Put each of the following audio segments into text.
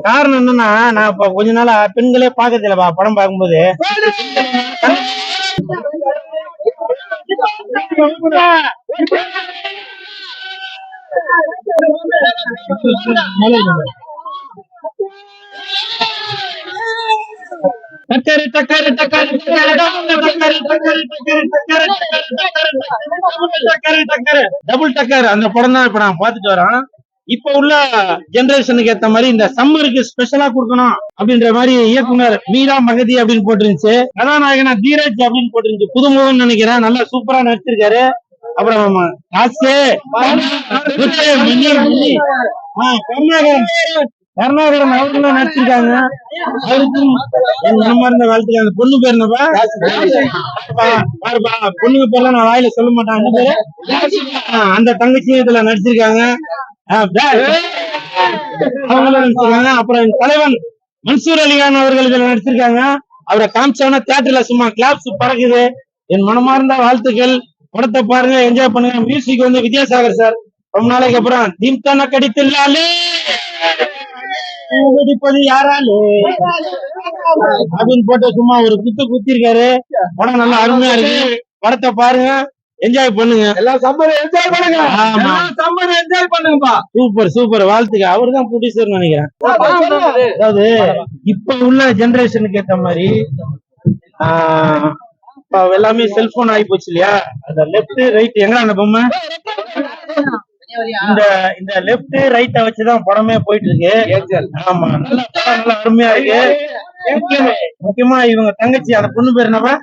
காரணம் என்னன்னா, நான் இப்ப கொஞ்ச நாளா பெண்களே பாக்கிறது இல்லப்பா படம் பார்க்கும்போது. டக்கரு டக்கரு டக்கரு டபுள் டக்கர் அந்த படம் தான் இப்ப நான் பாத்துட்டு வரேன். இப்ப உள்ள ஜெனரேஷனுக்கு ஏத்த மாதிரி இந்த சம்மருக்கு ஸ்பெஷலா கொடுக்கணும் அப்படின்ற மாதிரி இயக்குனர் மீரா மகதி அப்படின்னு போட்டிருந்துச்சு. கதாநாயகனா தீரஜ் அப்படின்னு போட்டிருந்துச்சு. புதுமுகம்னு நினைக்கிறேன். நல்லா சூப்பரா நடிச்சிருக்காரு. அப்புறம் கருணாகரன் அவர்களும் நடிச்சிருக்காங்க. அவருக்கும் மனமார்ந்த வாழ்த்துக்கள். அந்த பொண்ணு பேர் என்னப்பா? பொண்ணுக்கு பேர்லாம் நான் வாயில சொல்ல மாட்டேன். அந்த தங்கச்சியும் இதுல நடிச்சிருக்காங்க. அவங்களும் நடிச்சிருக்காங்க. அப்புறம் தலைவன் மன்சூர் அலிகான் அவர்கள் இதுல நடிச்சிருக்காங்க. அவரை காமிச்சவன தியேட்டர்ல சும்மா கிளாப்ஸ் பறக்குது. என் மனமார்ந்த வாழ்த்துக்கள். படத்தை பாருங்க, என்ஜாய் பண்ணுங்க. மியூசிக் வந்து வித்யாசாகர் சார். ரொம்ப நாளைக்கு அப்புறம் தீம்தான கடித்துள்ளாலே யாராலே அப்படின்னு போட்டு சும்மா ஒரு குத்திருக்காரு. படம் நல்லா அருமையா இருக்கு. படத்தை பாருங்க, என்ஜாய் பண்ணுங்க. எல்லாம் சம்மர் என்ஜாய் பண்ணுங்க. ஆமா, சம்மர் என்ஜாய் பண்ணுங்கப்பா. Super super. வாழ்த்துக்க. அவரு தான் ப்ரொடியூசர் நினைக்கிறேன். அதாவது இப்ப உள்ள ஜெனரேஷனுக்கு ஏத்த மாதிரி எல்லாமே செல்போன் ஆகி போச்சு இல்லையா? அந்த லெப்ட் ரைட் எங்க அந்த பொம்மை இந்த லெப்ட் ரைட்ட வச்சுதான் படமே போயிட்டு இருக்கு. ஆமா, நல்லா அருமையா இருக்கு. முக்கியமா இவங்க தங்கச்சி, அந்த பொண்ணு பேர் என்னப்பா?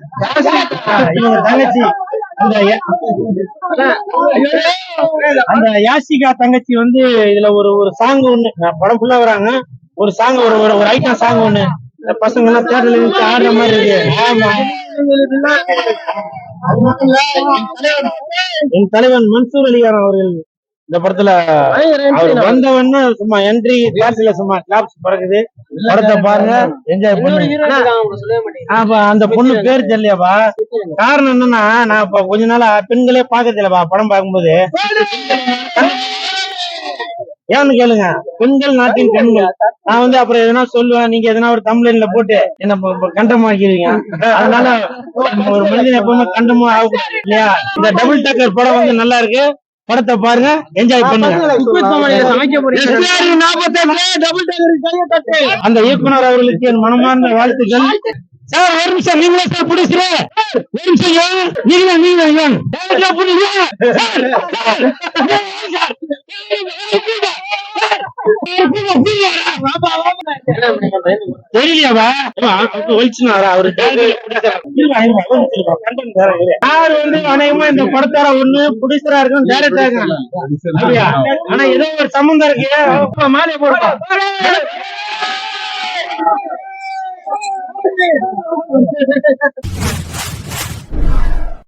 இவங்க தங்கச்சி அந்த யாசிகா தங்கச்சி வந்து இதுல ஒரு சாங் ஒண்ணு படம் ஃபுல்லா வராங்க. ஒரு சாங் ஒரு ஐட்டம் சாங் ஒண்ணு பசங்க எல்லாம் தேட்டர்ல இருந்து ஆடுற மாதிரி இருக்கு. ஆமா, என் தலைவன் மன்சூர் அலிகான் அவர்கள் இந்த படத்துல அவர் வந்தவன்னு சும்மா என்ட்ரி கிளாஸ்ல சும்மா கிளாப்ஸ் பறக்குது. படத்தை பாருங்க, என்ஜாய் பண்ணுங்க. அந்த பொண்ணு பேர் தெரியலையாப்பா. காரணம் என்னன்னா, நான் இப்ப கொஞ்ச நாளா பெண்களே பாக்கிறது இல்லப்பா படம் பார்க்கும்போது. ஏன்னு கேளுங்க, பெண்கள் நாட்டின் பெண்கள். நான் வந்து அப்புறம் எதனா சொல்லுவேன், நீங்க எதனா ஒரு கம்ப்ளைண்ட்ல போட்டு என்ன கண்டமாக்கிறீங்க. அதனால ஒரு மனிதன் எப்பவுமே கண்டமா ஆகக்கூடாது இல்லையா? இந்த டபுள் டக்கர் படம் வந்து நல்லா இருக்கு. படத்தை பாருங்க, என்ஜாய் பண்ணுங்க. அந்த இயக்குனர் அவர்களுக்கு என் மனமார்ந்த வாழ்த்துக்கள். சார் ஒரு நிமிஷம், நீங்களே சார் புடிச்சுரு. ஒரு நிமிஷம், நீங்க தெரியலையாவா? அவரு வந்து அநேகமா இந்த படத்தார ஒண்ணு புடிச்சரா இருக்கும், டைரக்டா இருக்காங்க. ஆனா ஏதோ ஒரு சம்பந்தம் இருக்கு. மாலையை போடுறோம்.